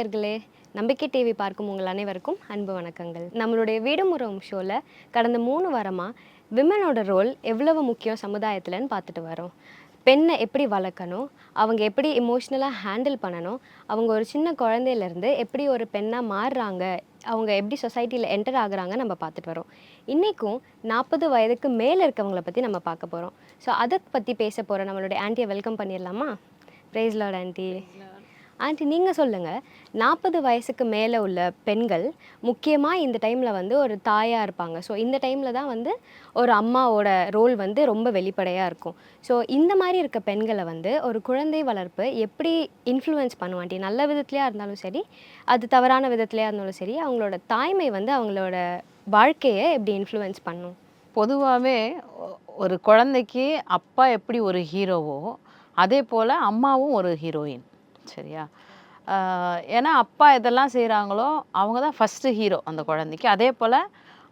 நேயர்களே, நம்பிக்கை டிவி பார்க்கும் உங்கள் அனைவருக்கும் அன்பு வணக்கங்கள். நம்மளுடைய வீடுமுறம் ஷோவில் கடந்த 3 வாரமாக விமனோட ரோல் எவ்வளவு முக்கியம் சமுதாயத்தில்னு பார்த்துட்டு வரோம். பெண்ணை எப்படி வளர்க்கணும், அவங்க எப்படி எமோஷ்னலாக ஹேண்டில் பண்ணணும், அவங்க ஒரு சின்ன குழந்தையிலேருந்து எப்படி ஒரு பெண்ணாக மாறுறாங்க, அவங்க எப்படி சொசைட்டியில் என்டர் ஆகுறாங்க நம்ம பார்த்துட்டு வரோம். இன்றைக்கும் 40 வயதுக்கு மேலே இருக்கவங்கள பற்றி நம்ம பார்க்க போகிறோம். ஸோ அதை பற்றி பேச போகிற நம்மளுடைய ஆண்டியை வெல்கம் பண்ணிடலாமா? Praise lord aunty. ஆண்டி, நீங்கள் சொல்லுங்கள், 40 வயசுக்கு மேலே உள்ள பெண்கள் முக்கியமாக இந்த டைமில் வந்து ஒரு தாயாக இருப்பாங்க. ஸோ இந்த டைமில் தான் வந்து ஒரு அம்மாவோட ரோல் வந்து ரொம்ப வெளிப்படையாக இருக்கும். ஸோ இந்த மாதிரி இருக்க பெண்களை வந்து ஒரு குழந்தை வளர்ப்பு எப்படி இன்ஃப்ளூயன்ஸ் பண்ணும் ஆண்டி? நல்ல விதத்துலையாக இருந்தாலும் சரி, அது தவறான விதத்துலையாக இருந்தாலும் சரி, அவங்களோட தாய்மை வந்து அவங்களோட வாழ்க்கையை எப்படி இன்ஃப்ளூயன்ஸ் பண்ணும்? பொதுவாகவே ஒரு குழந்தைக்கு அப்பா எப்படி ஒரு ஹீரோவோ அதே போல் அம்மாவும் ஒரு ஹீரோயின். சரியா? ஏன்னா அப்பா எதெல்லாம் செய்கிறாங்களோ அவங்க தான் ஃபஸ்ட்டு ஹீரோ அந்த குழந்தைக்கு. அதே போல்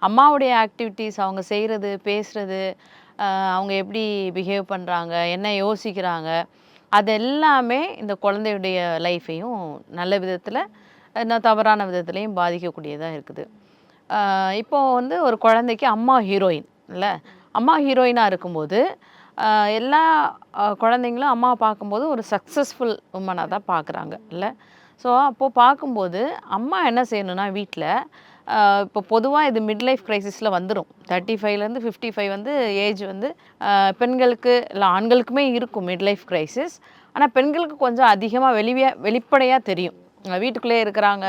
அம்மாவுடைய ஆக்டிவிட்டீஸ், அவங்க செய்கிறது, பேசுகிறது, அவங்க எப்படி பிஹேவ் பண்ணுறாங்க, என்ன யோசிக்கிறாங்க, அது எல்லாமே இந்த குழந்தையுடைய லைஃப்பையும் நல்ல விதத்தில் இன்னும் தவறான விதத்துலேயும் பாதிக்கக்கூடியதாக இருக்குது. இப்போது வந்து ஒரு குழந்தைக்கு அம்மா ஹீரோயின் இல்லை, அம்மா ஹீரோயினாக இருக்கும்போது எல்லா குழந்தைங்களும் அம்மாவை பார்க்கும்போது ஒரு சக்ஸஸ்ஃபுல் உமனாக தான் பார்க்குறாங்க இல்லை. ஸோ அப்போது பார்க்கும்போது அம்மா என்ன செய்யணும்னா வீட்டில் இப்போ பொதுவாக இது மிட் லைஃப் க்ரைசிஸில் வந்துடும். 35லேருந்து 55 வந்து ஏஜ் வந்து பெண்களுக்கு இல்லை ஆண்களுக்குமே இருக்கும் மிட் லைஃப் க்ரைசிஸ். ஆனால் பெண்களுக்கு கொஞ்சம் அதிகமாக வெளிப்படையாக தெரியும். வீட்டுக்குள்ளே இருக்கிறாங்க,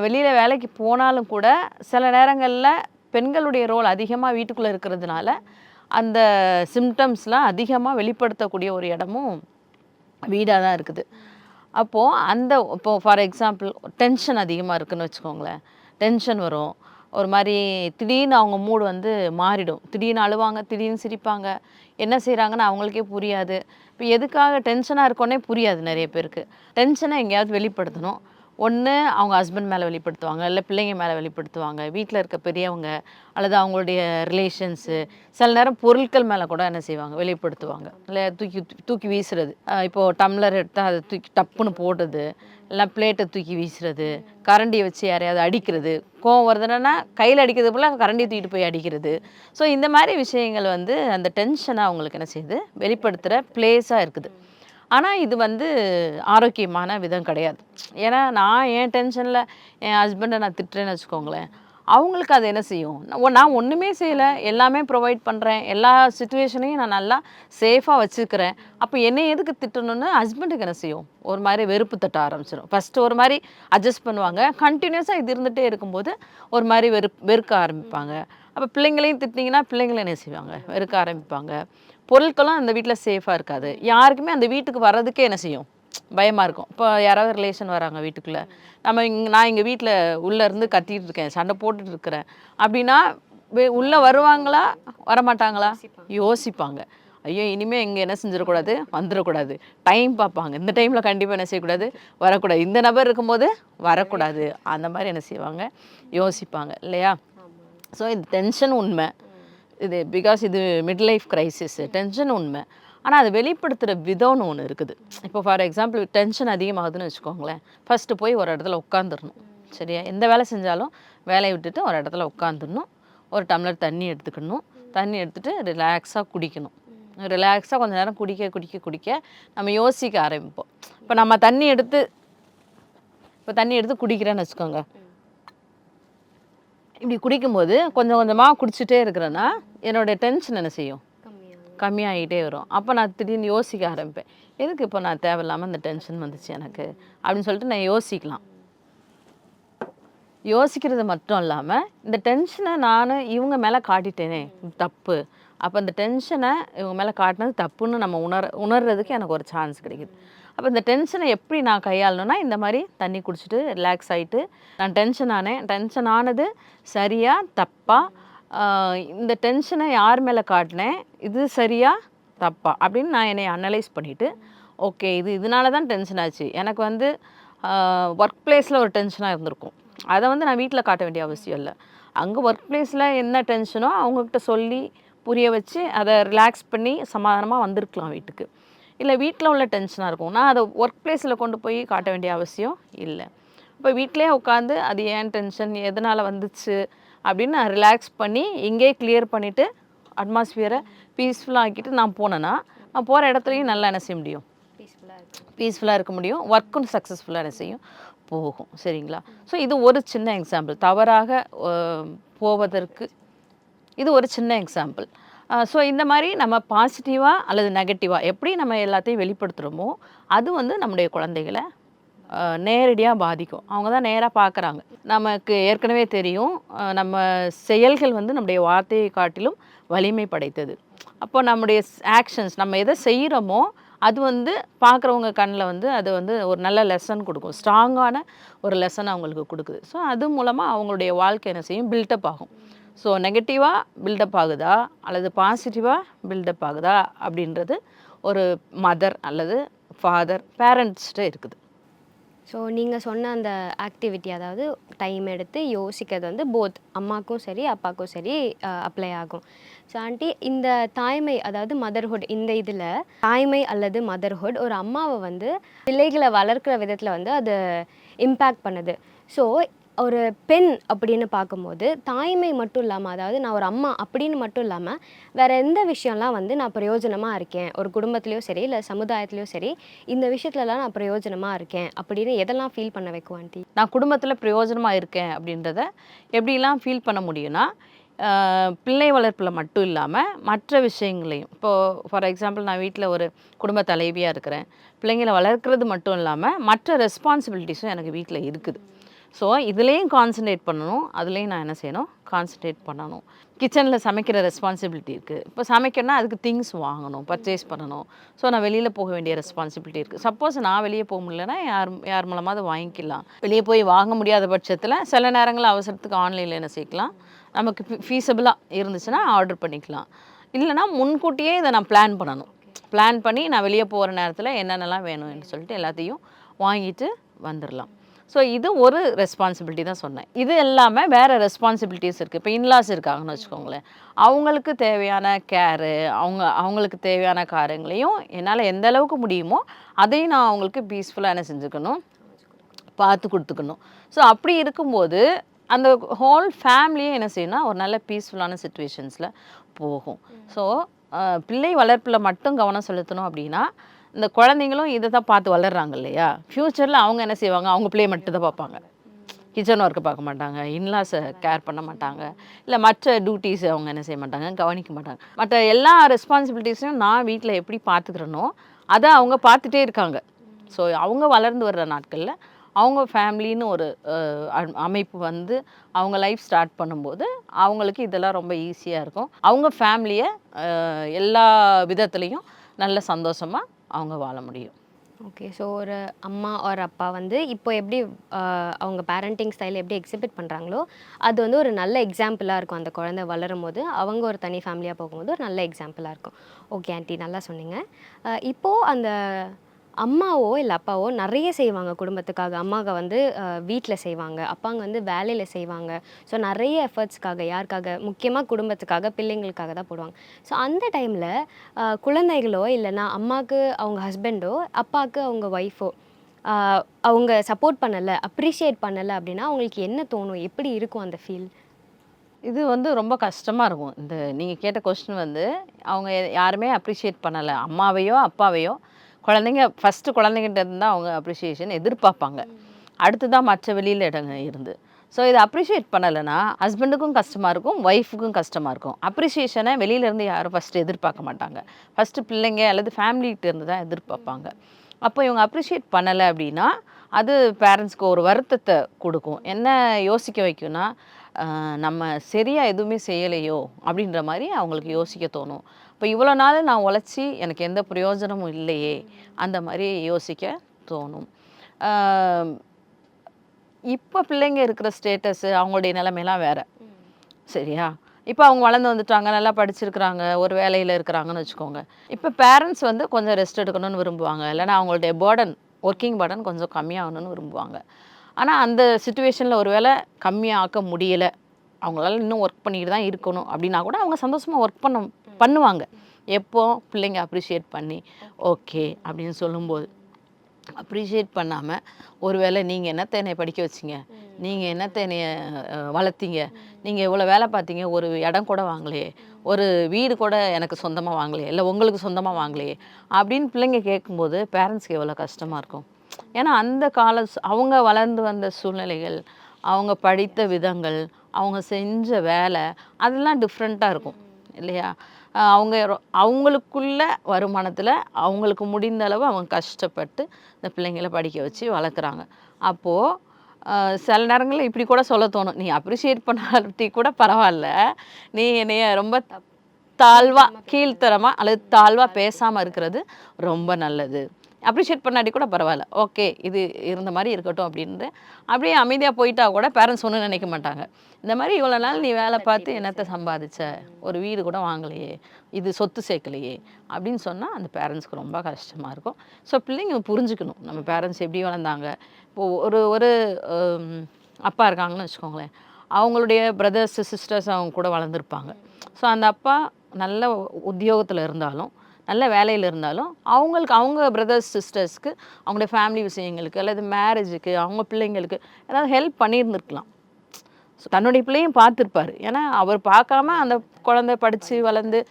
வெளியில் வேலைக்கு போனாலும் கூட சில நேரங்களில் பெண்களுடைய ரோல் அதிகமாக வீட்டுக்குள்ளே இருக்கிறதுனால அந்த சிம்டம்ஸ்லாம் அதிகமாக வெளிப்படுத்தக்கூடிய ஒரு இடமும் வீடாக தான் இருக்குது. இப்போது ஃபார் எக்ஸாம்பிள் டென்ஷன் அதிகமாக இருக்குதுன்னு வச்சுக்கோங்களேன். டென்ஷன் வரும், ஒரு மாதிரி திடீர்னு அவங்க மூடு வந்து மாறிடும். திடீர்னு அழுவாங்க, திடீர்னு சிரிப்பாங்க, என்ன செய்கிறாங்கன்னு அவங்களுக்கே புரியாது. இப்போ எதுக்காக டென்ஷனாக இருக்கோன்னே புரியாது நிறைய பேருக்கு. டென்ஷனை எங்கேயாவது வெளிப்படுத்தணும். ஒன்று அவங்க ஹஸ்பண்ட் மேலே வெளிப்படுத்துவாங்க, இல்லை பிள்ளைங்க மேலே வெளிப்படுத்துவாங்க, வீட்டில் இருக்க பெரியவங்க அல்லது அவங்களுடைய ரிலேஷன்ஸு, சில நேரம் பொருட்கள் மேலே கூட என்ன செய்வாங்க, வெளிப்படுத்துவாங்க. இல்லை தூக்கி தூக்கி வீசுறது, இப்போது டம்ளர் எடுத்தால் அதை தூக்கி டப்புன்னு போடுறது, இல்லை பிளேட்டை தூக்கி வீசுறது, கரண்டியை வச்சு யாரையாவது அடிக்கிறது, கோவம் வருதுன்னா கையில் அடிக்கிறது போல் கரண்டியை தூக்கிட்டு போய் அடிக்கிறது. ஸோ இந்த மாதிரி விஷயங்கள் வந்து அந்த டென்ஷனை அவங்களுக்கு என்ன செய்யுது, வெளிப்படுத்துகிற பிளேஸாக இருக்குது. ஆனால் இது வந்து ஆரோக்கியமான விதம் கிடையாது. ஏன்னா நான் என் டென்ஷனில் என் ஹஸ்பண்டை நான் திட்டுறேன்னு வச்சுக்கோங்களேன், அவங்களுக்கு அது என்ன செய்யும், நான் ஒன்றுமே செய்யலை, எல்லாமே ப்ரொவைட் பண்ணுறேன், எல்லா சுச்சுவேஷனையும் நான் நல்லா சேஃபாக வச்சுக்கிறேன், அப்போ என்னை எதுக்கு திட்டணும்னு ஹஸ்பண்டுக்கு என்ன செய்யும், ஒரு மாதிரி வெறுப்பு தட்ட ஆரம்பிச்சிடும். ஃபஸ்ட்டு ஒரு மாதிரி அட்ஜஸ்ட் பண்ணுவாங்க, கண்டினியூஸாக இது இருந்துகிட்டே இருக்கும்போது ஒரு மாதிரி வெறுக்க ஆரம்பிப்பாங்க. அப்போ பிள்ளைங்களையும் திட்டிங்கன்னா பிள்ளைங்களும் என்ன செய்வாங்க, வெறுக்க ஆரம்பிப்பாங்க. பொருட்களும் அந்த வீட்டில் சேஃபாக இருக்காது. யாருக்குமே அந்த வீட்டுக்கு வர்றதுக்கே என்ன செய்யும், பயமாக இருக்கும். இப்போ யாராவது ரிலேஷன் வராங்க வீட்டுக்குள்ளே, நான் எங்கள் வீட்டில் உள்ளே இருந்து கத்திட்டு இருக்கேன், சண்டை போட்டுட்டு இருக்கிறேன் அப்படின்னா உள்ளே வருவாங்களா வரமாட்டாங்களா, யோசிப்பாங்க. ஐயோ இனிமேல் இங்கே என்ன செஞ்சிடக்கூடாது, வந்துடக்கூடாது, டைம் பார்ப்பாங்க. இந்த டைமில் கண்டிப்பாக என்ன செய்யக்கூடாது, வரக்கூடாது, இந்த நபர் இருக்கும்போது வரக்கூடாது, அந்த மாதிரி என்ன செய்வாங்க, யோசிப்பாங்க இல்லையா. ஸோ இது டென்ஷன் உண்மை, இது பிகாஸ் இது மிட் லைஃப் க்ரைசிஸ், டென்ஷன் உண்மை. ஆனால் அதை வெளிப்படுத்துகிற விதம்னு ஒன்று இருக்குது. இப்போ ஃபார் எக்ஸாம்பிள் டென்ஷன் அதிகமாகுதுன்னு வச்சுக்கோங்களேன், ஃபஸ்ட்டு போய் ஒரு இடத்துல உட்காந்துடணும். சரியா? எந்த வேலை செஞ்சாலும் வேலையை விட்டுட்டு ஒரு இடத்துல உட்காந்துடணும், ஒரு டம்ளர் தண்ணி எடுத்துக்கணும், தண்ணி எடுத்துகிட்டு ரிலாக்ஸாக குடிக்கணும். ரிலாக்ஸாக கொஞ்சம் நேரம் குடிக்க நம்ம யோசிக்க ஆரம்பிப்போம். இப்போ நம்ம தண்ணி எடுத்து குடிக்கிறேன்னு வச்சுக்கோங்க, இப்படி குடிக்கும்போது கொஞ்சம் கொஞ்சமாக குடிச்சிட்டே இருக்கிறேன்னா என்னோடய டென்ஷன் என்ன செய்யும், கம்மியாகிட்டே வரும். அப்போ நான் திடீர்னு யோசிக்க ஆரம்பிப்பேன், எதுக்கு இப்போ நான் தேவையில்லாமல் இந்த டென்ஷன் வந்துச்சு எனக்கு அப்படின்னு சொல்லிட்டு நான் யோசிக்கலாம். யோசிக்கிறது மட்டும் இல்லாமல் இந்த டென்ஷனை நான் இவங்க மேலே காட்டிட்டேனே தப்பு, அப்போ இந்த டென்ஷனை இவங்க மேலே காட்டினது தப்புன்னு நம்ம உணர்றதுக்கு எனக்கு ஒரு சான்ஸ் கிடைக்குது. அப்போ இந்த டென்ஷனை எப்படி நான் கையாளணும்னா, இந்த மாதிரி தண்ணி குடிச்சிட்டு ரிலாக்ஸ் ஆகிட்டு, நான் டென்ஷன் ஆனது சரியா தப்பா, இந்த டென்ஷனை யார் மேலே காட்டினேன், இது சரியா தப்பா அப்படின்னு நான் என்னை அனலைஸ் பண்ணிவிட்டு, ஓகே இது இதனால தான் டென்ஷன் ஆச்சு, எனக்கு வந்து ஒர்க் பிளேஸில் ஒரு டென்ஷனாக இருந்திருக்கும், அதை வந்து நான் வீட்டில் காட்ட வேண்டிய அவசியம் இல்லை. அங்கே ஒர்க் பிளேஸில் என்ன டென்ஷனோ அவங்கக்கிட்ட சொல்லி புரிய வச்சு அதை ரிலாக்ஸ் பண்ணி சமாதானமாக வந்திருக்கலாம் வீட்டுக்கு. இல்லை வீட்டில் உள்ள டென்ஷனாக இருக்கும், நான் அதை ஒர்க் பிளேஸில் கொண்டு போய் காட்ட வேண்டிய அவசியம் இல்லை. அப்போ வீட்டிலே உட்காந்து அது ஏன் டென்ஷன், எதனால் வந்துச்சு அப்படின்னு நான் ரிலாக்ஸ் பண்ணி இங்கே கிளியர் பண்ணிவிட்டு அட்மாஸ்ஃபியரை பீஸ்ஃபுல்லாக ஆக்கிட்டு நான் போனேன்னா, நான் போகிற இடத்துலையும் நல்லா என்ன செய்ய முடியும், பீஸ்ஃபுல்லாக இருக்க முடியும். ஒர்க்கும் சக்ஸஸ்ஃபுல்லாக என்ன செய்யும், போகும். சரிங்களா? ஸோ இது ஒரு சின்ன எக்ஸாம்பிள். தவறாக போவதற்கு இது ஒரு சின்ன எக்ஸாம்பிள். ஸோ இந்த மாதிரி நம்ம பாசிட்டிவாக அல்லது நெகட்டிவாக எப்படி நம்ம எல்லாத்தையும் வெளிப்படுத்துகிறோமோ அது வந்து நம்முடைய குழந்தைகளை நேரடியாக பாதிக்கும். அவங்க தான் நேராக பார்க்குறாங்க. நமக்கு ஏற்கனவே தெரியும், நம்ம செயல்கள் வந்து நம்முடைய வார்த்தையை காட்டிலும் வலிமை படைத்தது. அப்போ நம்முடைய ஆக்ஷன்ஸ், நம்ம எதை செய்கிறோமோ அது வந்து பார்க்குறவங்க கண்ணில் வந்து அது வந்து ஒரு நல்ல லெசன் கொடுக்கும், ஸ்ட்ராங்கான ஒரு லெசன் அவங்களுக்கு கொடுக்குது. ஸோ அது மூலமாக அவங்களுடைய வாழ்க்கை என்ன செய்யும், பில்டப் ஆகும். ஸோ நெகட்டிவாக பில்டப் ஆகுதா அல்லது பாசிட்டிவாக பில்டப் ஆகுதா அப்படின்றது ஒரு மதர் அல்லது ஃபாதர் பேரண்ட்ஸ்கிட்ட இருக்குது. ஸோ நீங்கள் சொன்ன அந்த ஆக்டிவிட்டி, அதாவது டைம் எடுத்து யோசிக்கிறது வந்து போத் அம்மாக்கும் சரி அப்பாவுக்கும் சரி அப்ளை ஆகும். ஸோ ஆண்டி, இந்த தாய்மை அதாவது மதர்ஹுட், இந்த இதில் தாய்மை அல்லது மதர்ஹுட் ஒரு அம்மாவை வந்து பிள்ளைகளை வளர்க்குற விதத்தில் வந்து அது இம்பேக்ட் பண்ணுது. ஸோ ஒரு பெண் அப்படின்னு பார்க்கும்போது தாய்மை மட்டும் இல்லாமல், அதாவது நான் ஒரு அம்மா அப்படின்னு மட்டும் இல்லாமல் வேறு எந்த விஷயம்லாம் வந்து நான் பிரயோஜனமாக இருக்கேன், ஒரு குடும்பத்துலேயும் சரி இல்லை சமுதாயத்துலேயும் சரி, இந்த விஷயத்துலலாம் நான் பிரயோஜனமாக இருக்கேன் அப்படின்னு எதெல்லாம் ஃபீல் பண்ண வைக்கும் ஆண்டி? நான் குடும்பத்தில் பிரயோஜனமாக இருக்கேன் அப்படின்றத எப்படிலாம் ஃபீல் பண்ண முடியும்னா, பிள்ளை வளர்ப்பில் மட்டும் இல்லாமல் மற்ற விஷயங்களையும். இப்போது ஃபார் எக்ஸாம்பிள் நான் வீட்டில் ஒரு குடும்ப தலைவியாக இருக்கிறேன். பிள்ளைங்களை வளர்க்குறது மட்டும் இல்லாமல் மற்ற ரெஸ்பான்சிபிலிட்டிஸும் எனக்கு வீட்டில் இருக்குது. ஸோ இதுலேயும் கான்சன்ட்ரேட் பண்ணணும், அதுலேயும் நான் என்ன செய்யணும், கான்சன்ட்ரேட் பண்ணணும். கிச்சனில் சமைக்கிற ரெஸ்பான்சிபிலிட்டி இருக்குது. இப்போ சமைக்கணும்னா அதுக்கு திங்ஸ் வாங்கணும், பர்ச்சேஸ் பண்ணணும். ஸோ நான் வெளியில் போக வேண்டிய ரெஸ்பான்சிபிலிட்டி இருக்குது. சப்போஸ் நான் வெளியே போக முடியலன்னா யார் மூலமாவது வாங்கிக்கலாம். வெளியே போய் வாங்க முடியாத பட்சத்தில் சில நேரங்களில் அவசரத்துக்கு ஆன்லைனில் என்ன செய்யலாம், நமக்கு ஃபீஸபிளாக இருந்துச்சுன்னா ஆர்டர் பண்ணிக்கலாம். இல்லைனா முன்கூட்டியே இதை நான் பிளான் பண்ணணும். பிளான் பண்ணி நான் வெளியே போகிற நேரத்தில் என்னென்னலாம் வேணும்னு சொல்லிட்டு எல்லாத்தையும் வாங்கிட்டு வந்துடலாம். ஸோ இது ஒரு ரெஸ்பான்சிபிலிட்டி தான் சொன்னேன். இது எல்லாமே வேறு ரெஸ்பான்சிபிலிட்டிஸ் இருக்குது. இப்போ இன்லாஸ் இருக்காங்கன்னு வச்சுக்கோங்களேன், அவங்களுக்கு தேவையான கேரு, அவங்களுக்கு தேவையான காரியங்களையும் என்னால் எந்த அளவுக்கு முடியுமோ அதையும் நான் அவங்களுக்கு பீஸ்ஃபுல்லாக என்ன செஞ்சுக்கணும், பார்த்து கொடுத்துக்கணும். ஸோ அப்படி இருக்கும்போது அந்த ஹோல் ஃபேமிலியே என்ன செய்யணும்னா ஒரு நல்ல பீஸ்ஃபுல்லான சிச்சுவேஷன்ஸில் போகும். ஸோ பிள்ளை வளர்ப்பில் மட்டும் கவனம் செலுத்தணும் அப்படின்னா, இந்த குழந்தைங்களும் இதை தான் பார்த்து வளர்கிறாங்க இல்லையா, ஃப்யூச்சரில் அவங்க என்ன செய்வாங்க, அவங்க பிள்ளையை மட்டும் தான் பார்ப்பாங்க. கிச்சன் ஒர்க்கை பார்க்க மாட்டாங்க, இன்லாஸை கேர் பண்ண மாட்டாங்க, இல்லை மற்ற டியூட்டிஸ் அவங்க என்ன செய்ய மாட்டாங்க, கவனிக்க மாட்டாங்க. மற்ற எல்லா ரெஸ்பான்சிபிலிட்டிஸையும் நான் வீட்டில் எப்படி பார்த்துக்கிறேனோ அதை அவங்க பார்த்துட்டே இருக்காங்க. ஸோ அவங்க வளர்ந்து வர்ற நாட்களில் அவங்க ஃபேமிலின்னு ஒரு அமைப்பு வந்து அவங்க லைஃப் ஸ்டார்ட் பண்ணும்போது அவங்களுக்கு இதெல்லாம் ரொம்ப ஈஸியாக இருக்கும். அவங்க ஃபேமிலியை எல்லா விதத்துலேயும் நல்ல சந்தோஷமாக அவங்க வாழ முடியும். ஓகே. ஸோ ஒரு அம்மா ஒரு அப்பா வந்து இப்போ எப்படி அவங்க பேரண்டிங் ஸ்டைல் எப்படி எக்ஸிபிட் பண்ணுறாங்களோ அது வந்து ஒரு நல்ல எக்ஸாம்பிளாக இருக்கும். அந்த குழந்தை வளரும் போது அவங்க ஒரு தனி ஃபேமிலியாக போகும்போது ஒரு நல்ல எக்ஸாம்பிளாக இருக்கும். ஓகே ஆண்டி, நல்லா சொன்னீங்க. இப்போது அந்த அம்மாவோ இல்லை அப்பாவோ நிறைய செய்வாங்க குடும்பத்துக்காக. அம்மாவை வந்து வீட்டில் செய்வாங்க, அப்பாங்க வந்து வேலையில் செய்வாங்க. ஸோ நிறைய எஃபர்ட்ஸ்க்காக, யாருக்காக, முக்கியமாக குடும்பத்துக்காக, பிள்ளைங்களுக்காக தான் போடுவாங்க. ஸோ அந்த டைமில் குழந்தைகளோ இல்லைன்னா அம்மாவுக்கு அவங்க ஹஸ்பண்டோ அப்பாவுக்கு அவங்க ஒய்ஃபோ அவங்க சப்போர்ட் பண்ணலை, அப்ரிஷியேட் பண்ணலை அப்படின்னா அவங்களுக்கு என்ன தோணும், எப்படி இருக்கும் அந்த ஃபீல்? இது வந்து ரொம்ப கஷ்டமாக இருக்கும். இந்த நீங்கள் கேட்ட கொஸ்டின் வந்து அவங்க யாருமே அப்ரிஷியேட் பண்ணலை, அம்மாவையோ அப்பாவையோ. குழந்தைங்க ஃபஸ்ட்டு குழந்தைங்கிட்ட இருந்தால் அவங்க அப்ரிஷியேஷன் எதிர்பார்ப்பாங்க, அடுத்து தான் மற்ற வெளியில் இடங்க இருந்து. ஸோ இதை அப்ரிஷியேட் பண்ணலைன்னா ஹஸ்பண்டுக்கும் கஷ்டமாக இருக்கும், ஒய்ஃபுக்கும் கஷ்டமாக இருக்கும். அப்ரிஷியேஷனை வெளியிலேருந்து யாரும் ஃபஸ்ட்டு எதிர்பார்க்க மாட்டாங்க, ஃபஸ்ட்டு பிள்ளைங்க அல்லது ஃபேமிலிகிட்ட இருந்து தான் எதிர்பார்ப்பாங்க. அப்போ இவங்க அப்ரிஷியேட் பண்ணலை அப்படின்னா அது பேரண்ட்ஸ்க்கு ஒரு வருத்தத்தை கொடுக்கும். என்ன யோசிக்க வைக்கும்னா, நம்ம சரியாக எதுவுமே செய்யலையோ அப்படின்ற மாதிரி அவங்களுக்கு யோசிக்க தோணும். இப்போ இவ்வளோ நாள் நான் உழைச்சி எனக்கு எந்த பிரயோஜனமும் இல்லையே, அந்த மாதிரி யோசிக்க தோணும். இப்போ பிள்ளைங்க இருக்கிற ஸ்டேட்டஸு அவங்களுடைய நிலைமையெல்லாம் வேறு, சரியா? இப்போ அவங்க வளர்ந்து வந்துட்டாங்க, நல்லா படிச்சிருக்கிறாங்க, ஒரு வேலையில் இருக்கிறாங்கன்னு வச்சுக்கோங்க. இப்போ பேரண்ட்ஸ் வந்து கொஞ்சம் ரெஸ்ட் எடுக்கணும்னு விரும்புவாங்க, இல்லைனா அவங்களுடைய பேர்டன், ஒர்க்கிங் பேர்டன் கொஞ்சம் கம்மியாகணும்னு விரும்புவாங்க. ஆனால் அந்த சுச்சுவேஷனில் ஒரு வேளை கம்மியாக்க முடியலை, அவங்களால இன்னும் ஒர்க் பண்ணிட்டு தான் இருக்கணும் அப்படின்னா கூட அவங்க சந்தோஷமாக ஒர்க் பண்ணுவாங்க. எப்போ பிள்ளைங்க அப்ரிஷியேட் பண்ணி ஓகே அப்படின்னு சொல்லும்போது. அப்ரிஷியேட் பண்ணாமல், ஒருவேளை நீங்கள் என்னத்தை என்னை படிக்க வச்சிங்க, நீங்கள் என்னத்தை என்னைய வளர்த்தீங்க, நீங்கள் இவ்வளோ வேலை பார்த்தீங்க, ஒரு இடம் கூட வாங்கலையே, ஒரு வீடு கூட எனக்கு சொந்தமாக வாங்கலையே, இல்லை உங்களுக்கு சொந்தமாக வாங்கலையே அப்படின்னு பிள்ளைங்க கேட்கும்போது பேரண்ட்ஸ்க்கு எவ்வளோ கஷ்டமாக இருக்கும். ஏன்னா அந்த அவங்க வளர்ந்து வந்த சூழ்நிலைகள், அவங்க படித்த விதங்கள், அவங்க செஞ்ச வேலை அதெல்லாம் டிஃப்ரெண்ட்டாக இருக்கும் இல்லையா? அவங்களுக்குள்ள வருமானத்தில் அவங்களுக்கு முடிந்த அளவு அவங்க கஷ்டப்பட்டு இந்த பிள்ளைங்களை படிக்க வச்சு வளர்க்குறாங்க. அப்போது சில நேரங்களில் இப்படி கூட சொல்ல தோணும், நீ அப்ரிஷியேட் பண்ணாட்டி கூட பரவாயில்ல, நீ என்னைய ரொம்ப தாழ்வாக கீழ்த்தரமாக அல்லது தாழ்வாக பேசாமல் இருக்கிறது ரொம்ப நல்லது. அப்ரிஷியேட் பண்ணாட்டி கூட பரவாயில்ல, ஓகே இது இருந்த மாதிரி இருக்கட்டும் அப்படின்ட்டு அப்படியே அமைதியாக போயிட்டா கூட பேரண்ட்ஸ் ஒன்றும் நினைக்க மாட்டாங்க. இந்த மாதிரி இவ்வளோ நாள் நீ வேலை பார்த்து என்னத்தை சம்பாதிச்ச, ஒரு வீடு கூட வாங்கலையே, இது சொத்து சேர்க்கலையே அப்படின்னு சொன்னால் அந்த பேரண்ட்ஸ்க்கு ரொம்ப கஷ்டமாக இருக்கும். ஸோ பிள்ளைங்க புரிஞ்சுக்கணும் நம்ம பேரண்ட்ஸ் எப்படி வளர்ந்தாங்க. இப்போது ஒரு ஒரு அப்பா இருக்காங்கன்னு வச்சுக்கோங்களேன், அவங்களுடைய பிரதர்ஸ் சிஸ்டர்ஸ் அவங்க கூட வளர்ந்துருப்பாங்க. ஸோ அந்த அப்பா நல்ல உத்தியோகத்தில் இருந்தாலும் நல்ல வேலையில் இருந்தாலும் அவங்க பிரதர்ஸ் சிஸ்டர்ஸ்க்கு அவங்களுடைய ஃபேமிலி விஷயங்களுக்கு அல்லது மேரேஜுக்கு அவங்க பிள்ளைங்களுக்கு ஏதாவது ஹெல்ப் பண்ணியிருந்துருக்கலாம். ஸோ தன்னுடைய பிள்ளையும் பார்த்துருப்பார். ஏன்னா அவர் பார்க்காம அந்த குழந்தை படித்து வளர்ந்து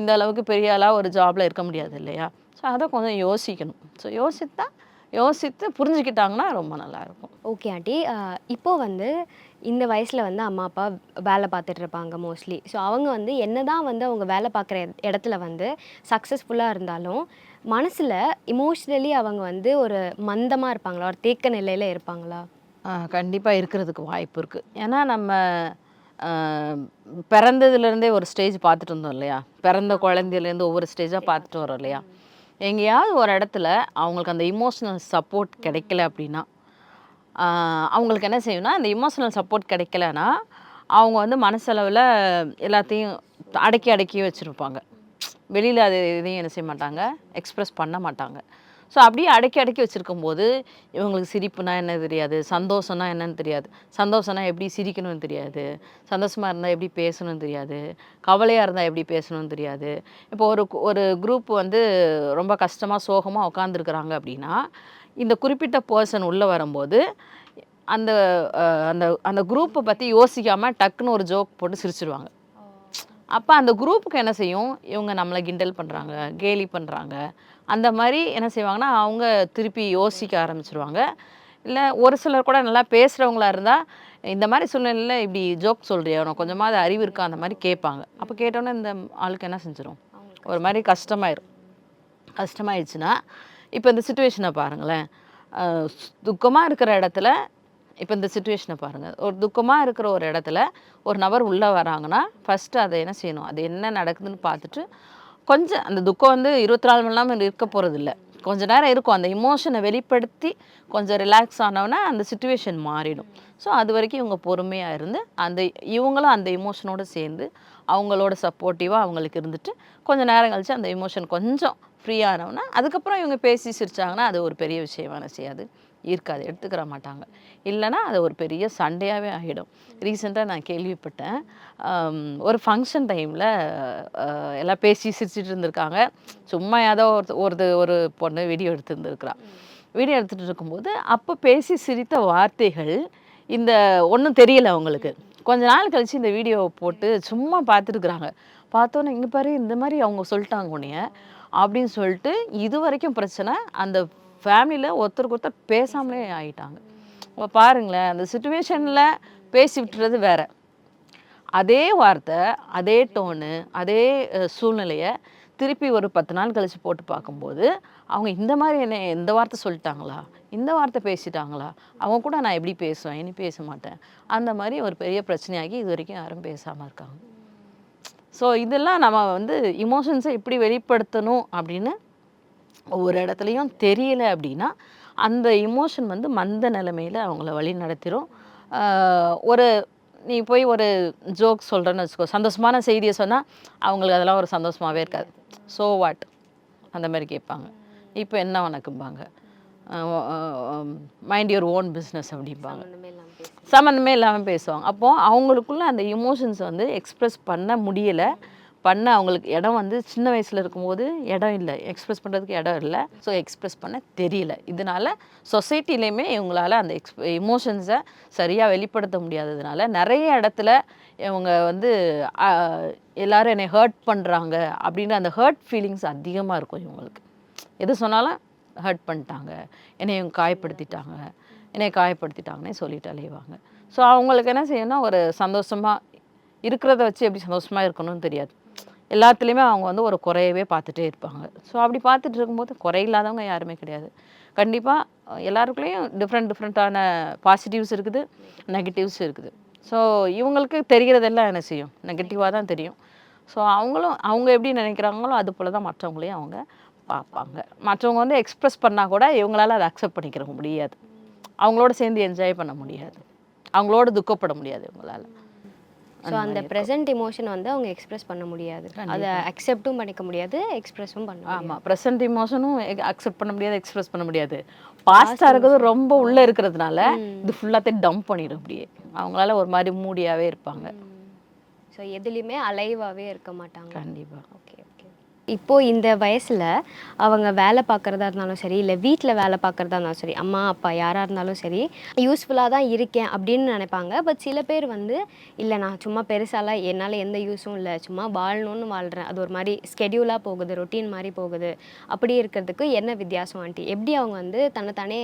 இந்த அளவுக்கு பெரிய ஆளாக ஒரு ஜாபில் இருக்க முடியாது இல்லையா? ஸோ அதை கொஞ்சம் யோசிக்கணும். ஸோ யோசித்து புரிஞ்சுக்கிட்டாங்கன்னா ரொம்ப நல்லாயிருக்கும். ஓகே ஆண்டி, இப்போ வந்து இந்த வயசில் வந்து அம்மா அப்பா வேலை பார்த்துட்டு இருப்பாங்க மோஸ்ட்லி. ஸோ அவங்க வந்து என்னதான் வந்து அவங்க வேலை பார்க்குற இடத்துல வந்து சக்ஸஸ்ஃபுல்லாக இருந்தாலும் மனசில் இமோஷ்னலி அவங்க வந்து ஒரு மந்தமாக இருப்பாங்களா, ஒரு தேக்க நிலையில் இருப்பாங்களா? கண்டிப்பாக இருக்கிறதுக்கு வாய்ப்பு இருக்குது. ஏன்னா நம்ம பிறந்ததுலேருந்தே ஒரு ஸ்டேஜ் பார்த்துட்டு இருந்தோம் இல்லையா? பிறந்த குழந்தையிலேருந்து ஒவ்வொரு ஸ்டேஜாக பார்த்துட்டு வரோம் இல்லையா? எங்கேயாவது ஒரு இடத்துல அவங்களுக்கு அந்த இமோஷ்னல் சப்போர்ட் கிடைக்கல அப்படின்னா, அவங்களுக்கு என்ன செய்யணும்னா, அந்த இமோஷ்னல் சப்போர்ட் கிடைக்கலன்னா அவங்க வந்து மனசளவில் எல்லாத்தையும் அடக்கி அடக்கி வச்சுருப்பாங்க. வெளியில் அது எதையும் என்ன செய்ய மாட்டாங்க, எக்ஸ்ப்ரெஸ் பண்ண மாட்டாங்க. ஸோ அப்படியே அடக்கி அடக்கி வச்சுருக்கும்போது இவங்களுக்கு சிரிப்புனா என்ன தெரியாது, சந்தோஷம்னா என்னன்னு தெரியாது, சந்தோஷம்னா எப்படி சிரிக்கணும்னு தெரியாது, சந்தோஷமாக இருந்தால் எப்படி பேசணும்னு தெரியாது, கவலையாக இருந்தால் எப்படி பேசணும்னு தெரியாது. இப்போ ஒரு குரூப் வந்து ரொம்ப கஷ்டமாக சோகமாக உட்காந்துருக்குறாங்க அப்படின்னா, இந்த குறிப்பிட்ட பர்சன் உள்ளே வரும்போது அந்த அந்த அந்த குரூப்பை பற்றி யோசிக்காமல் டக்குன்னு ஒரு ஜோக் போட்டு சிரிச்சிடுவாங்க. அப்போ அந்த குரூப்புக்கு என்ன செய்யும், இவங்க நம்மளை கிண்டல் பண்ணுறாங்க, கேலி பண்ணுறாங்க, அந்த மாதிரி என்ன செய்வாங்கன்னா அவங்க திருப்பி யோசிக்க ஆரம்பிச்சிருவாங்க. இல்லை ஒரு சிலர் கூட நல்லா பேசுகிறவங்களா இருந்தால் இந்த மாதிரி சூழ்நிலையில் இப்படி ஜோக் சொல்கிறியா, உனக்கு கொஞ்சமாவது அறிவு இருக்கா, அந்த மாதிரி கேட்பாங்க. அப்போ கேட்டோன்னே இந்த ஆளுக்கு என்ன செஞ்சிடும், ஒரு மாதிரி கஷ்டமாயிடுச்சுன்னா, இப்போ இந்த சுச்சுவேஷனை பாருங்களேன். துக்கமாக இருக்கிற இடத்துல இப்போ இந்த சுச்சுவேஷனை பாருங்கள். ஒரு துக்கமாக இருக்கிற ஒரு இடத்துல ஒரு நபர் உள்ளே வராங்கன்னா ஃபஸ்ட்டு அதை என்ன செய்யணும், அது என்ன நடக்குதுன்னு பார்த்துட்டு கொஞ்சம் அந்த துக்கம் வந்து 24 மணி நேரம் இருக்க போகிறது இல்லை, கொஞ்சம் நேரம் இருக்கும். அந்த இமோஷனை வெளிப்படுத்தி கொஞ்சம் ரிலாக்ஸ் ஆனவுன்னா அந்த சுச்சுவேஷன் மாறிடும். ஸோ அது வரைக்கும் இவங்க பொறுமையாக இருந்து இவங்களும் அந்த இமோஷனோடு சேர்ந்து அவங்களோட சப்போர்ட்டிவாக அவங்களுக்கு இருந்துட்டு கொஞ்சம் நேரம் கழித்து அந்த இமோஷன் கொஞ்சம் ஃப்ரீ ஆனவுன்னா அதுக்கப்புறம் இவங்க பேசி சிரித்தாங்கன்னா அது ஒரு பெரிய விஷயமான செய்யாது, இருக்காது, எடுத்துக்கிற மாட்டாங்க. இல்லைனா அது ஒரு பெரிய சண்டையாகவே ஆகிடும். ரீசெண்டாக நான் கேள்விப்பட்டேன், ஒரு ஃபங்க்ஷன் டைமில் எல்லாம் பேசி சிரிச்சிட்டு இருந்திருக்காங்க. சும்மா ஏதோ ஒரு பொண்ணு வீடியோ எடுத்துருந்துருக்குறா. வீடியோ எடுத்துகிட்டு இருக்கும்போது அப்போ பேசி சிரித்த வார்த்தைகள் இந்த ஒன்றும் தெரியலை அவங்களுக்கு. கொஞ்ச நாள் கழித்து இந்த வீடியோவை போட்டு சும்மா பார்த்துருக்குறாங்க. பார்த்தோன்னே இங்கே பாரு இந்த மாதிரி அவங்க சொல்லிட்டாங்க உன்னைய அப்படின்னு சொல்லிட்டு இது வரைக்கும் பிரச்சனை அந்த ஃபேமிலியில் ஒருத்தருக்கு ஒருத்தர் பேசாமலே ஆகிட்டாங்க. இப்போ பாருங்களேன், அந்த சுச்சுவேஷனில் பேசி விட்டுறது வேறு, அதே வார்த்தை அதே டோனு அதே சூழ்நிலையை திருப்பி ஒரு 10 நாள் கழித்து போட்டு பார்க்கும்போது அவங்க இந்த மாதிரி என்ன இந்த வார்த்தை சொல்லிட்டாங்களா, இந்த வார்த்தை பேசிட்டாங்களா, அவங்க கூட நான் எப்படி பேசுவேன், இனி பேச மாட்டேன், அந்த மாதிரி ஒரு பெரிய பிரச்சனையாகி இது வரைக்கும் யாரும் பேசாமல் இருக்காங்க. ஸோ இதெல்லாம் நம்ம வந்து இமோஷன்ஸை எப்படி வெளிப்படுத்தணும் அப்படின்னு ஒவ்வொரு இடத்துலையும் தெரியல அப்படின்னா அந்த இமோஷன் வந்து மந்த நிலைமையில் அவங்கள வழி நடத்திடும். நீ போய் ஒரு ஜோக் சொல்கிறேன்னு வச்சுக்கோ, சந்தோஷமான செய்தியை சொன்னால் அவங்களுக்கு அதெல்லாம் ஒரு சந்தோஷமாகவே இருக்காது. ஸோ வாட் அந்த மாதிரி கேட்பாங்க. இப்போ என்ன உனக்கும்பாங்க, மைண்ட் யுவர் ஓன் பிஸ்னஸ் அப்படிம்பாங்க, சம்மந்தமே இல்லாமல் பேசுவாங்க. அப்போது அவங்களுக்குள்ள அந்த இமோஷன்ஸ் வந்து எக்ஸ்ப்ரெஸ் பண்ண முடியலை, பண்ண அவங்களுக்கு இடம் வந்து சின்ன வயசில் இருக்கும்போது இடம் இல்லை, எக்ஸ்ப்ரெஸ் பண்ணுறதுக்கு இடம் இல்லை. ஸோ எக்ஸ்ப்ரெஸ் பண்ண தெரியல. இதனால சொசைட்டிலையுமே இவங்களால அந்த எமோஷன்ஸை சரியாக வெளிப்படுத்த முடியாததுனால நிறைய இடத்துல இவங்க வந்து எல்லாரும் என்னை ஹர்ட் பண்ணுறாங்க அப்படின்ற அந்த ஹர்ட் ஃபீலிங்ஸ் அதிகமாக இருக்கும் இவங்களுக்கு. எது சொன்னாலும் ஹர்ட் பண்ணிட்டாங்க, என்னை இவங்க காயப்படுத்திட்டாங்கன்னே சொல்லிட்டு அலைவாங்க. ஸோ அவங்களுக்கு என்ன செய்யணும்னா ஒரு சந்தோஷமாக இருக்கிறத வச்சு எப்படி சந்தோஷமாக இருக்கணும்னு தெரியாது. எல்லாத்துலேயுமே அவங்க வந்து ஒரு குறையவே பார்த்துட்டே இருப்பாங்க. ஸோ அப்படி பார்த்துட்டு இருக்கும்போது குறை இல்லாதவங்க யாருமே கிடையாது. கண்டிப்பாக எல்லாருக்குள்ளேயும் டிஃப்ரெண்ட்டான பாசிட்டிவ்ஸ் இருக்குது, நெகட்டிவ்ஸ் இருக்குது. ஸோ இவங்களுக்கு தெரிகிறதெல்லாம் என்ன செய்யும், நெகட்டிவாக தான் தெரியும். ஸோ அவங்க எப்படி நினைக்கிறாங்களோ அது போல் தான் மற்றவங்களையும் அவங்க பார்ப்பாங்க. மற்றவங்க வந்து எக்ஸ்ப்ரெஸ் பண்ணால் கூட இவங்களால அதை அக்செப்ட் பண்ணிக்கிற முடியாது, அவங்களோட சேர்ந்து என்ஜாய் பண்ண முடியாது, அவங்களோட துக்கப்பட முடியாது இவங்களால. ஸோ அந்த ப்ரெசென்ட் எமோஷன் வந்து அவங்க எக்ஸ்ப்ரெஸ் பண்ண முடியாது, அதை அக்செப்டும் பண்ணிக்க முடியாது, எக்ஸ்ப்ரெஸும் பண்ண முடியாது. ஆமாம், ப்ரெசென்ட் எமோஷனும் அக்செப்ட் பண்ண முடியாது, எக்ஸ்ப்ரெஸ் பண்ண முடியாது. பாஸ்டாக இருக்கிறது ரொம்ப உள்ளே இருக்கிறதுனால இது ஃபுல்லாத்தையும் டம்ப் பண்ணிடும் அப்படியே. அவங்களால ஒரு மாதிரி மூடியாகவே இருப்பாங்க. ஸோ எதுலேயுமே அலைவாகவே இருக்க மாட்டாங்க. கண்டிப்பாக. Okay okay. இப்போது இந்த வயசில் அவங்க வேலை பார்க்குறதா இருந்தாலும் சரி, இல்லை வீட்டில் வேலை பார்க்குறதா இருந்தாலும் சரி, அம்மா அப்பா யாராக இருந்தாலும் சரி யூஸ்ஃபுல்லாக தான் இருக்கேன் அப்படின்னு நினைப்பாங்க. பட் சில பேர் வந்து இல்லை நான் சும்மா பெருசாலாம் என்னால் எந்த யூஸும் இல்லை, சும்மா வாழணும்னு வாழ்கிறேன், அது ஒரு மாதிரி ஸ்கெடியூலாக போகுது, ரொட்டீன் மாதிரி போகுது, அப்படி இருக்கிறதுக்கு என்ன வித்தியாசம் ஆண்டி? எப்படி அவங்க வந்து தன்னைத்தானே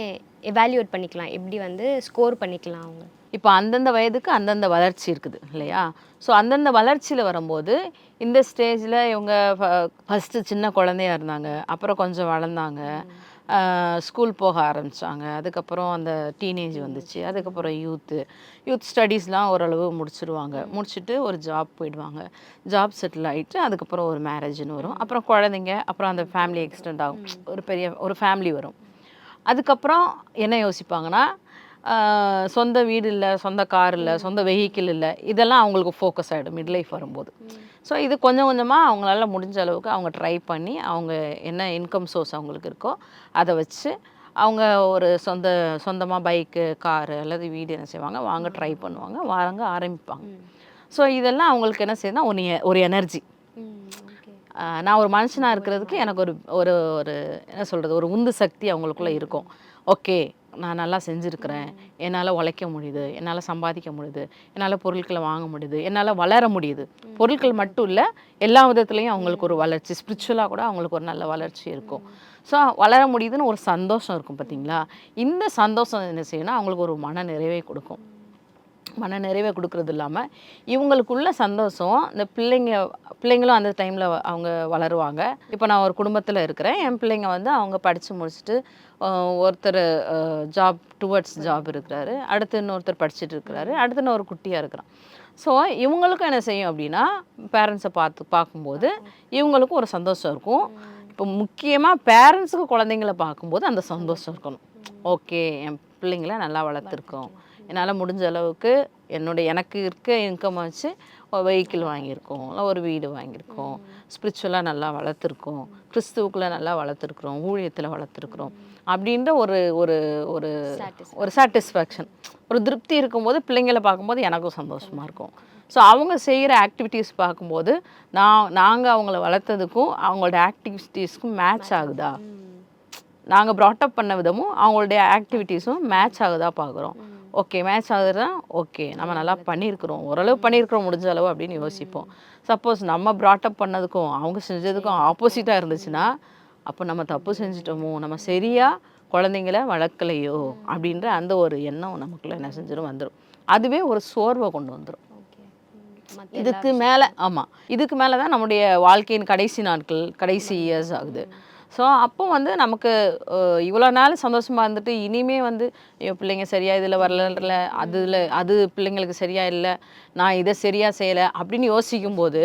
எவாலுவேட் பண்ணிக்கலாம், எப்படி வந்து ஸ்கோர் பண்ணிக்கலாம் அவங்க? இப்போ அந்தந்த வயதுக்கு அந்தந்த வளர்ச்சி இருக்குது இல்லையா? ஸோ அந்தந்த வளர்ச்சியில் வரும்போது இந்த ஸ்டேஜில் இவங்க ஃபஸ்ட்டு சின்ன குழந்தையா இருந்தாங்க, அப்புறம் கொஞ்சம் வளர்ந்தாங்க, ஸ்கூல் போக ஆரம்பித்தாங்க, அதுக்கப்புறம் அந்த டீனேஜ் வந்துச்சு, அதுக்கப்புறம் யூத் ஸ்டடீஸ்லாம் ஓரளவு முடிச்சிடுவாங்க, முடிச்சுட்டு ஒரு ஜாப் போயிடுவாங்க, ஜாப் செட்டில் ஆகிட்டு அதுக்கப்புறம் ஒரு மேரேஜ்னு வரும், அப்புறம் குழந்தைங்க, அப்புறம் அந்த ஃபேமிலி எக்ஸ்டெண்ட் ஆகும், ஒரு ஃபேமிலி வரும். அதுக்கப்புறம் என்ன யோசிப்பாங்கன்னா சொந்த வீடு இல்லை, சொந்த கார் இல்லை, சொந்த வெஹிக்கிள் இல்லை, இதெல்லாம் அவங்களுக்கு ஃபோக்கஸ் ஆகிடும் மிட் லைஃப் வரும்போது. ஸோ இது கொஞ்சம் கொஞ்சமாக அவங்களால முடிஞ்ச அளவுக்கு அவங்க ட்ரை பண்ணி அவங்க என்ன இன்கம் சோர்ஸ் அவங்களுக்கு இருக்கோ அதை வச்சு அவங்க ஒரு சொந்தமாக பைக்கு, காரு அல்லது வீடு என்ன செய்வாங்க, வாங்க ட்ரை பண்ணுவாங்க, வாங்க ஆரம்பிப்பாங்க. ஸோ இதெல்லாம் அவங்களுக்கு என்ன செய்யுதுன்னா ஒரு எனர்ஜி. நான் ஒரு மனுஷனாக இருக்கிறதுக்கு எனக்கு ஒரு ஒரு என்ன சொல்கிறது, ஒரு உந்து சக்தி அவங்களுக்குள்ளே இருக்கும். ஓகே, நான் நல்லா செஞ்சுருக்கிறேன், என்னால் உழைக்க முடியுது, என்னால் சம்பாதிக்க முடியுது, என்னால் பொருட்களை வாங்க முடியுது, என்னால் வளர முடியுது. பொருட்கள் மட்டும் இல்லை, எல்லா விதத்துலேயும் அவங்களுக்கு ஒரு வளர்ச்சி, ஸ்பிரிச்சுவலாக கூட அவங்களுக்கு ஒரு நல்ல வளர்ச்சி இருக்கும். ஸோ வளர முடியுதுன்னு ஒரு சந்தோஷம் இருக்கும் பார்த்தீங்களா? இந்த சந்தோஷம் என்ன செய்யணும்னா அவங்களுக்கு ஒரு மன நிறைவை கொடுக்கும். மன நிறைவை கொடுக்குறது இல்லாமல் இவங்களுக்குள்ள சந்தோஷம், இந்த பிள்ளைங்களும் அந்த டைமில் அவங்க வளருவாங்க. இப்போ நான் ஒரு குடும்பத்தில் இருக்கிறேன், என் பிள்ளைங்க வந்து அவங்க படித்து முடிச்சுட்டு ஒருத்தர் டுவர்ட்ஸ் ஜாப் இருக்கிறாரு, அடுத்து இன்னொருத்தர் படிச்சுட்டு இருக்கிறாரு, அடுத்து இன்னொரு குட்டியாக இருக்கிறான். ஸோ இவங்களுக்கும் என்ன செய்யும் அப்படின்னா பேரண்ட்ஸை பார்க்கும்போது இவங்களுக்கும் ஒரு சந்தோஷம் இருக்கும். இப்போ முக்கியமாக பேரண்ட்ஸுக்கு குழந்தைங்கள பார்க்கும்போது அந்த சந்தோஷம் இருக்கணும். ஓகே, என் பிள்ளைங்கள நல்லா வளர்த்துருக்கோம், என்னால் முடிஞ்ச அளவுக்கு எனக்கு இருக்க இன்கம் வச்சு வெஹிக்கிள் வாங்கியிருக்கோம், இல்லை ஒரு வீடு வாங்கியிருக்கோம், ஸ்பிரிச்சுவலாக நல்லா வளர்த்துருக்கோம், கிறிஸ்துவுக்குள்ளே நல்லா வளர்த்துருக்குறோம், ஊழியத்தில் வளர்த்துருக்குறோம் அப்படின்ற ஒரு ஒரு ஒரு ஒரு சாட்டிஸ்ஃபேக்ஷன், ஒரு திருப்தி இருக்கும்போது பிள்ளைங்களை பார்க்கும்போது எனக்கும் சந்தோஷமாக இருக்கும். ஸோ அவங்க செய்கிற ஆக்டிவிட்டீஸ் பார்க்கும்போது நாங்கள் அவங்கள வளர்த்ததுக்கும் அவங்களோட ஆக்டிவிட்டீஸ்க்கும் மேட்ச் ஆகுதா, நாங்கள் ப்ராட்டப் பண்ண விதமும் அவங்களுடைய ஆக்டிவிட்டீஸும் மேட்ச் ஆகுதா பார்க்குறோம். ஓகே, மேட்ச் ஆகுதுன்னா ஓகே, நம்ம நல்லா பண்ணியிருக்கிறோம், ஓரளவு பண்ணியிருக்கிறோம் முடிஞ்ச அளவு அப்படின்னு யோசிப்போம். சப்போஸ் நம்ம ப்ராட்டப் பண்ணதுக்கும் அவங்க செஞ்சதுக்கும் ஆப்போசிட்டாக இருந்துச்சுன்னா அப்போ நம்ம தப்பு செஞ்சிட்டோமோ, நம்ம சரியாக குழந்தைங்கள வளர்க்கலையோ அப்படின்ற அந்த ஒரு எண்ணம் நமக்குள்ளே என்ன செஞ்சிடும் வந்துடும். அதுவே ஒரு சோர்வை கொண்டு வந்துடும். இதுக்கு மேலே தான் நம்முடைய வாழ்க்கையின் கடைசி நாட்கள், கடைசி இயர்ஸ் ஆகுது. ஸோ அப்போ வந்து நமக்கு இவ்வளோ நாள் சந்தோஷமாக இருந்துட்டு இனிமே வந்து பிள்ளைங்க சரியாக இதில் வரல, அது பிள்ளைங்களுக்கு சரியாக இல்லை, நான் இதை சரியாக செய்யலை அப்படின்னு யோசிக்கும்போது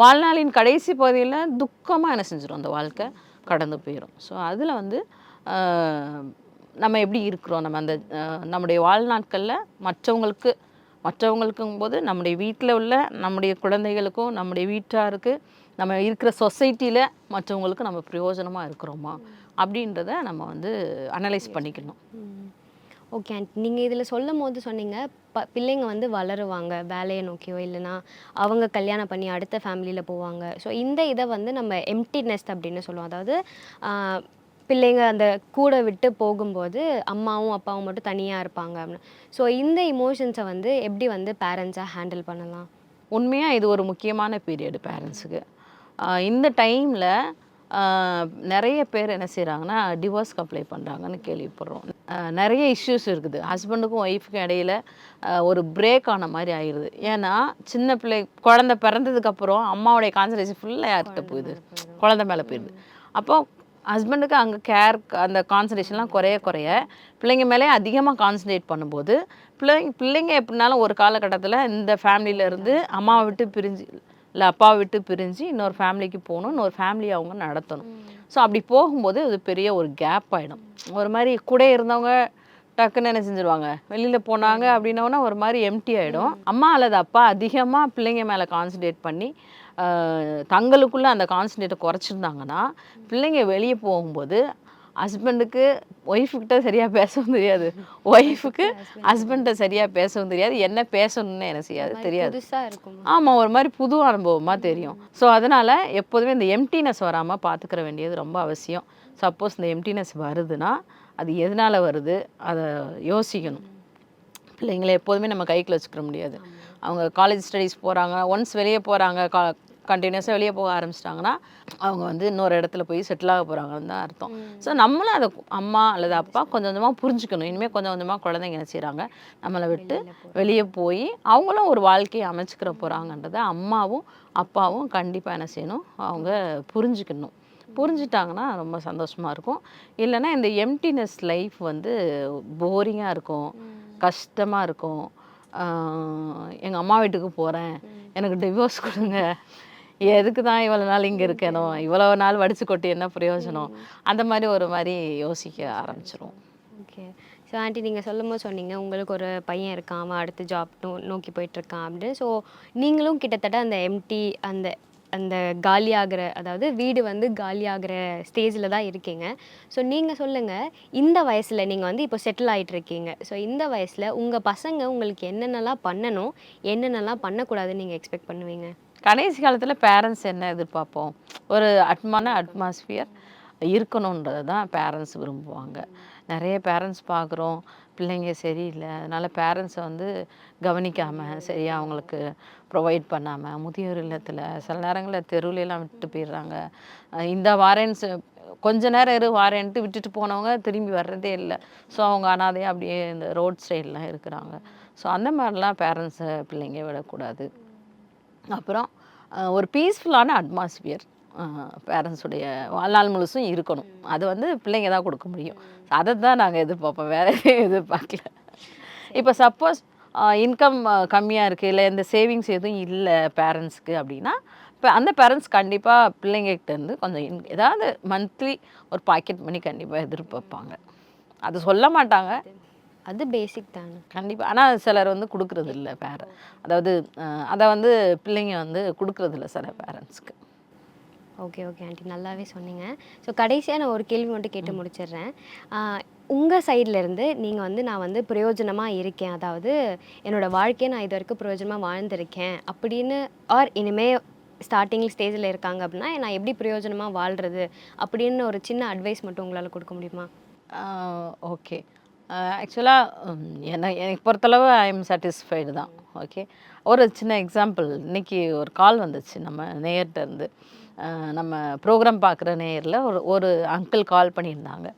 வாழ்நாளின் கடைசி பகுதியில் துக்கமாக என்ன செஞ்சிடும், அந்த வாழ்க்கை கடந்து போயிடும். ஸோ அதில் வந்து நம்ம எப்படி இருக்கிறோம், நம்ம அந்த நம்முடைய வாழ்நாட்களில் மற்றவங்களுக்கும் போது நம்முடைய வீட்டில் உள்ள நம்முடைய குழந்தைகளுக்கும் நம்முடைய வீட்டாருக்கு நம்ம இருக்கிற சொசைட்டியில் மற்றவங்களுக்கு நம்ம பிரயோஜனமாக இருக்கிறோமா அப்படின்றத நம்ம வந்து அனலைஸ் பண்ணிக்கணும். ஓகே ஆண்டி, நீங்கள் இதில் சொல்லும் போது சொன்னீங்க பிள்ளைங்க வந்து வளருவாங்க வேலையை நோக்கியோ, இல்லைன்னா அவங்க கல்யாணம் பண்ணி அடுத்த ஃபேமிலியில் போவாங்க. ஸோ இந்த இதை வந்து நம்ம எம்டி நெஸ்ட் அப்படின்னு சொல்லுவோம். அதாவது ஆஹ், பிள்ளைங்க அந்த கூட விட்டு போகும்போது அம்மாவும் அப்பாவும் மட்டும் தனியாக இருப்பாங்க அப்படின்னு. ஸோ இந்த இமோஷன்ஸை வந்து எப்படி வந்து பேரண்ட்ஸாக ஹேண்டில் பண்ணலாம்? உண்மையாக இது ஒரு முக்கியமான பீரியடு பேரண்ட்ஸுக்கு. இந்த டைமில் நிறைய பேர் என்ன செய்கிறாங்கன்னா டிவோர்ஸ்க்கு அப்ளை பண்ணுறாங்கன்னு கேள்விப்படுறோம். நிறைய இஷ்யூஸ் இருக்குது ஹஸ்பண்டுக்கும் ஒய்ஃபுக்கும் இடையில. ஒரு பிரேக் ஆன மாதிரி ஆயிடுது. ஏன்னா சின்ன பிள்ளை குழந்தை பிறந்ததுக்கப்புறம் அம்மாவுடைய கான்சன்ட்ரேஷன் ஃபுல்லாக யார்கிட்ட போயிடுது, குழந்தை மேலே போயிடுது. அப்போ ஹஸ்பண்டுக்கு அங்கே கேர் அந்த கான்சன்ட்ரேஷன்லாம் குறைய குறைய பிள்ளைங்க மேலே அதிகமாக கான்சன்ட்ரேட் பண்ணும்போது பிள்ளைங்க எப்படினாலும் ஒரு காலகட்டத்தில் இந்த ஃபேமிலியிலேருந்து அம்மாவை விட்டு பிரிஞ்சு இல்லை அப்பாவை விட்டு பிரிஞ்சு இன்னொரு ஃபேமிலிக்கு போகணும், இன்னொரு ஃபேமிலி அவங்க நடத்தணும். ஸோ அப்படி போகும்போது அது பெரிய ஒரு கேப் ஆகிடும். ஒரு மாதிரி கூட இருந்தவங்க டக்குன்னு என்ன செஞ்சுருவாங்க, வெளியில் போனாங்க அப்படின்னோன்னா ஒரு மாதிரி எம்டி ஆகிடும். அம்மா அல்லது அப்பா அதிகமாக பிள்ளைங்க மேலே கான்சன்ட்ரேட் பண்ணி தங்களுக்குள்ளே அந்த கான்சன்ட்ரேட்டை குறைச்சிருந்தாங்கன்னா பிள்ளைங்க வெளியே போகும்போது ஹஸ்பண்டுக்கு ஒய்ஃபுக்கிட்ட சரியாக பேசவும் தெரியாது, ஒய்ஃபுக்கு ஹஸ்பண்ட்டை சரியாக பேசவும் தெரியாது, என்ன பேசணும்னு என்ன செய்யாது தெரியாது. ஆமாம், ஒரு மாதிரி புது அனுபவமாக தெரியும். ஸோ அதனால் எப்போதுமே இந்த எம்டினஸ் வராமல் பார்த்துக்கிற வேண்டியது ரொம்ப அவசியம். சப்போஸ் இந்த எம்டினஸ் வருதுன்னா அது எதனால் வருது அதை யோசிக்கணும். பிள்ளைங்களை எப்போதுமே நம்ம கைக்குள்ள வச்சுக்கிற முடியாது. அவங்க காலேஜ் ஸ்டடீஸ் போகிறாங்க, ஒன்ஸ் வெளியே போகிறாங்க, கண்டினியூஸாக வெளியே போக ஆரம்பிச்சிட்டாங்கன்னா அவங்க வந்து இன்னொரு இடத்துல போய் செட்டில் ஆக போகிறாங்கன்னு தான் அர்த்தம். ஸோ நம்மளும் அதை அம்மா அல்லது அப்பா கொஞ்சம் கொஞ்சமாக புரிஞ்சுக்கணும். இனிமேல் கொஞ்சம் கொஞ்சமாக குழந்தைங்க என்ன செய்கிறாங்க, நம்மளை விட்டு வெளியே போய் அவங்களும் ஒரு வாழ்க்கையை அமைச்சிக்கிற போகிறாங்கன்றதை அம்மாவும் அப்பாவும் கண்டிப்பாக என்ன செய்யணும், அவங்க புரிஞ்சுக்கணும். புரிஞ்சிட்டாங்கன்னா ரொம்ப சந்தோஷமாக இருக்கும். இல்லைன்னா இந்த எம்டினஸ் லைஃப் வந்து போரிங்காக இருக்கும், கஷ்டமாக இருக்கும். எங்கள் அம்மா வீட்டுக்கு போகிறேன், எனக்கு டிவோர்ஸ் கொடுங்க, எதுக்கு தான் இவ்வளோ நாள் இங்கே இருக்கணும், இவ்வளோ நாள் வடித்து கொட்டி என்ன பிரயோஜனம், அந்த மாதிரி ஒரு மாதிரி யோசிக்க ஆரம்பிச்சிரும். ஓகே. ஸோ ஆண்டி, நீங்கள் சொல்லும்போது சொன்னீங்க உங்களுக்கு ஒரு பையன் இருக்கான், அவன் அடுத்த ஜாப் நோக்கி போயிட்டுருக்கான் அப்படின்னு. ஸோ நீங்களும் கிட்டத்தட்ட அந்த எம்டி அந்த அந்த காலியாகிற, அதாவது வீடு வந்து காலியாகிற ஸ்டேஜில் தான் இருக்கீங்க. ஸோ நீங்கள் சொல்லுங்கள், இந்த வயசில் நீங்கள் வந்து இப்போ செட்டில் ஆகிட்டு இருக்கீங்க. ஸோ இந்த வயசில் உங்கள் பசங்க உங்களுக்கு என்னென்னலாம் பண்ணணும், என்னென்னலாம் பண்ணக்கூடாதுன்னு நீங்கள் எக்ஸ்பெக்ட் பண்ணுவீங்க? கடைசி காலத்தில் பேரண்ட்ஸ் என்ன எதிர்பார்ப்போம், ஒரு அட்மாஸ்பியர் இருக்கணுன்றது தான் பேரண்ட்ஸ் விரும்புவாங்க. நிறைய பேரண்ட்ஸ் பார்க்குறோம், பிள்ளைங்க சரியில்லை, அதனால் பேரண்ட்ஸை வந்து கவனிக்காமல் சரியாக அவங்களுக்கு ப்ரொவைட் பண்ணாமல் முதியோர் இல்லத்தில் சில நேரங்களில் தெருவிலலாம் விட்டு போயிடுறாங்க. இந்த வாரேன்னு கொஞ்ச நேரம் வாரேன்ட்டு விட்டுட்டு போனவங்க திரும்பி வர்றதே இல்லை. ஸோ அவங்க அனாதையாக அப்படியே இந்த ரோட் சைட்லாம் இருக்கிறாங்க. ஸோ அந்த மாதிரிலாம் பேரண்ட்ஸை பிள்ளைங்க விடக்கூடாது. அப்புறம் ஒரு பீஸ்ஃபுல்லான அட்மாஸ்பியர் பேரண்ட்ஸுடைய வாழ்நாள் முழுசும் இருக்கணும். அது வந்து பிள்ளைங்க தான் கொடுக்க முடியும். அதை தான் நாங்கள் எதிர்பார்ப்போம், வேறு எதையும் எதிர்பார்க்கல. இப்போ சப்போஸ் இன்கம் கம்மியாக இருக்குது, இல்லை இந்த சேவிங்ஸ் எதுவும் இல்லை பேரண்ட்ஸ்க்கு அப்படின்னா, இப்போ அந்த பேரண்ட்ஸ் கண்டிப்பாக பிள்ளைங்ககிட்டேருந்து கொஞ்சம் ஏதாவது மந்த்லி ஒரு பாக்கெட் மணி கண்டிப்பாக எதிர்பார்ப்பாங்க. அது சொல்ல மாட்டாங்க, அது பேசிக் தானே கண்டிப்பாக. ஆனால் சிலர் வந்து கொடுக்குறது இல்லை அதாவது அதை வந்து பிள்ளைங்க வந்து கொடுக்குறதில்ல சில பேரண்ட்ஸ்க்கு. ஓகே ஓகே ஆண்டி, நல்லாவே சொன்னீங்க. ஸோ கடைசியாக நான் ஒரு கேள்வி மட்டும் கேட்டு முடிச்சிடுறேன். உங்கள் சைட்லேருந்து நீங்கள் வந்து நான் வந்து பிரயோஜனமாக இருக்கேன், அதாவது என்னோடய வாழ்க்கையை நான் இது வரைக்கும் பிரயோஜனமாக வாழ்ந்திருக்கேன் அப்படின்னு, ஆர் இனிமேல் ஸ்டார்டிங் ஸ்டேஜில் இருக்காங்க அப்படின்னா நான் எப்படி பிரயோஜனமாக வாழ்கிறது அப்படின்னு ஒரு சின்ன அட்வைஸ் மட்டும் உங்களால் கொடுக்க முடியுமா? ஓகே. ஆக்சுவலாக எனக்கு பொறுத்தளவு ஐ எம் சாட்டிஸ்ஃபைடு தான். ஓகே, ஒரு சின்ன எக்ஸாம்பிள். இன்றைக்கி ஒரு கால் வந்துச்சு நம்ம நேயர்கிட்டருந்து. நம்ம ப்ரோக்ராம் பார்க்குற நேயரில் ஒரு அங்கிள் கால் பண்ணியிருந்தாங்க.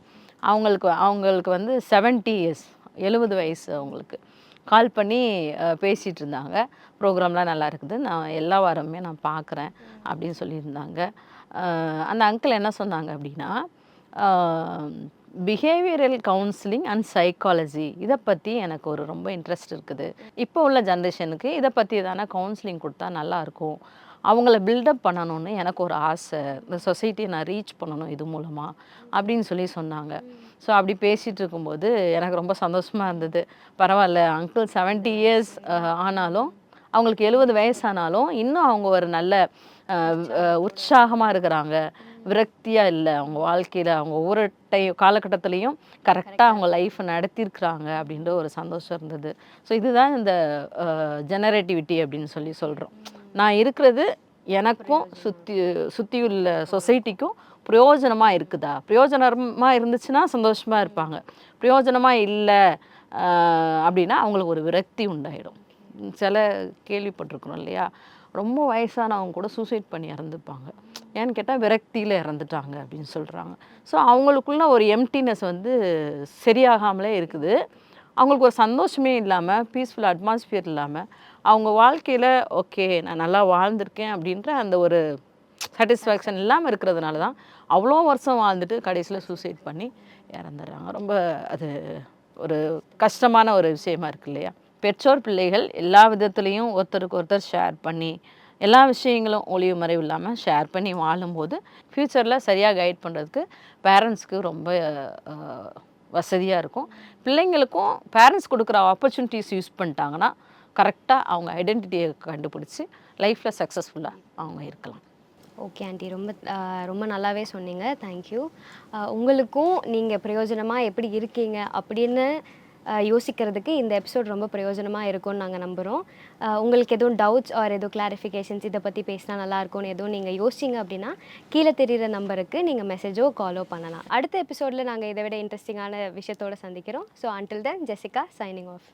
அவங்களுக்கு வந்து 70 இயர்ஸ், 70 வயசு அவங்களுக்கு. கால் பண்ணி பேசிகிட்டு இருந்தாங்க. ப்ரோக்ராம்லாம் நல்லா இருக்குது, நான் எல்லா வாரமுமே நான் பார்க்குறேன் அப்படின்னு சொல்லியிருந்தாங்க. அந்த அங்கிள் என்ன சொன்னாங்க அப்படின்னா, பிஹேவியரல் கவுன்சிலிங் அண்ட் சைக்காலஜி இதை பற்றி எனக்கு ஒரு ரொம்ப இன்ட்ரெஸ்ட் இருக்குது. இப்போ உள்ள ஜென்ரேஷனுக்கு இதை பற்றி தானே கவுன்சிலிங் கொடுத்தா நல்லாயிருக்கும், அவங்கள பில்டப் பண்ணணும்னு எனக்கு ஒரு ஆசை, இந்த சொசைட்டியை நான் ரீச் பண்ணணும் இது மூலமாக அப்படின்னு சொன்னாங்க. ஸோ அப்படி பேசிகிட்டு இருக்கும்போது எனக்கு ரொம்ப சந்தோஷமாக இருந்தது. பரவாயில்ல, அங்கிள் 70 இயர்ஸ் ஆனாலும், அவங்களுக்கு 70 வயசானாலும் இன்னும் அவங்க ஒரு நல்ல உற்சாகமாக இருக்கிறாங்க, விரக்தியாக இல்லை, அவங்க வாழ்க்கையில் அவங்க ஒவ்வொரு காலகட்டத்துலேயும் கரெக்டாக அவங்க லைஃப்பை நடத்தியிருக்கிறாங்க அப்படின்ற ஒரு சந்தோஷம் இருந்தது. ஸோ இதுதான் இந்த ஜெனரேட்டிவிட்டி அப்படின்னு சொல்கிறோம். நான் இருக்கிறது எனக்கும் சுற்றியுள்ள சொசைட்டிக்கும் பிரயோஜனமாக இருக்குதா, பிரயோஜனமாக இருந்துச்சுன்னா சந்தோஷமாக இருப்பாங்க, பிரயோஜனமாக இல்லை அப்படின்னா அவங்களுக்கு ஒரு விரக்தி உண்டாயிடும். சில கேள்விப்பட்டிருக்கிறோம் இல்லையா, ரொம்ப வயசானவங்க கூட சூசைட் பண்ணி இறந்துப்பாங்க. ஏன்னு கேட்டால் விரக்தியில் இறந்துட்டாங்க அப்படின்னு சொல்கிறாங்க. ஸோ அவங்களுக்குள்ள ஒரு எம்டினஸ் வந்து சரியாகாமலே இருக்குது. அவங்களுக்கு ஒரு சந்தோஷமே இல்லாமல், பீஸ்ஃபுல் அட்மாஸ்பியர் இல்லாமல், அவங்க வாழ்க்கையில் ஓகே நான் நல்லா வாழ்ந்திருக்கேன் அப்படின்ற அந்த ஒரு சாட்டிஸ்ஃபேக்ஷன் இல்லாமல் இருக்கிறதுனால தான் அவ்வளோ வருஷம் வாழ்ந்துட்டு கடைசியில் சூசைட் பண்ணி இறந்துடுறாங்க. ரொம்ப அது ஒரு கஷ்டமான ஒரு விஷயமா இருக்கு இல்லையா. பெற்றோர் பிள்ளைகள் எல்லா விதத்துலேயும் ஒருத்தருக்கு ஒருத்தர் ஷேர் பண்ணி, எல்லா விஷயங்களும் ஒளிவு மறைவு இல்லாமல் ஷேர் பண்ணி வாழும்போது ஃப்யூச்சரில் சரியாக கைட் பண்ணுறதுக்கு பேரண்ட்ஸ்க்கு ரொம்ப வசதியாக இருக்கும். பிள்ளைங்களுக்கும் பேரண்ட்ஸ் கொடுக்குற ஆப்பர்ச்சுனிட்டிஸ் யூஸ் பண்ணிட்டாங்கன்னா கரெக்டாக அவங்க ஐடென்டிட்டியை கண்டுபிடிச்சி லைஃப்பில் சக்ஸஸ்ஃபுல்லாக அவங்க இருக்கலாம். ஓகே ஆண்டி, ரொம்ப நல்லாவே சொன்னீங்க. தேங்க்யூ. உங்களுக்கும் நீங்கள் பிரயோஜனமாக எப்படி இருக்கீங்க அப்படின்னு யோசிக்கிறதுக்கு இந்த எபிசோட் ரொம்ப பிரயோஜனமாக இருக்கும்னு நாங்கள் நம்புகிறோம். உங்களுக்கு எதுவும் டவுட்ஸ் ஆர் எதுவும் கிளாரிஃபிகேஷன்ஸ் இதை பற்றி பேசினா நல்லாயிருக்கும்னு எதுவும் நீங்கள் யோசிச்சிங்க அப்படின்னா கீழே தெரிகிற நம்பருக்கு நீங்கள் மெசேஜோ காலோ பண்ணலாம். அடுத்த எபிசோடில் நாங்கள் இதை விட இன்ட்ரெஸ்டிங்கான விஷயத்தோடு சந்திக்கிறோம். So until then, Jessica signing off.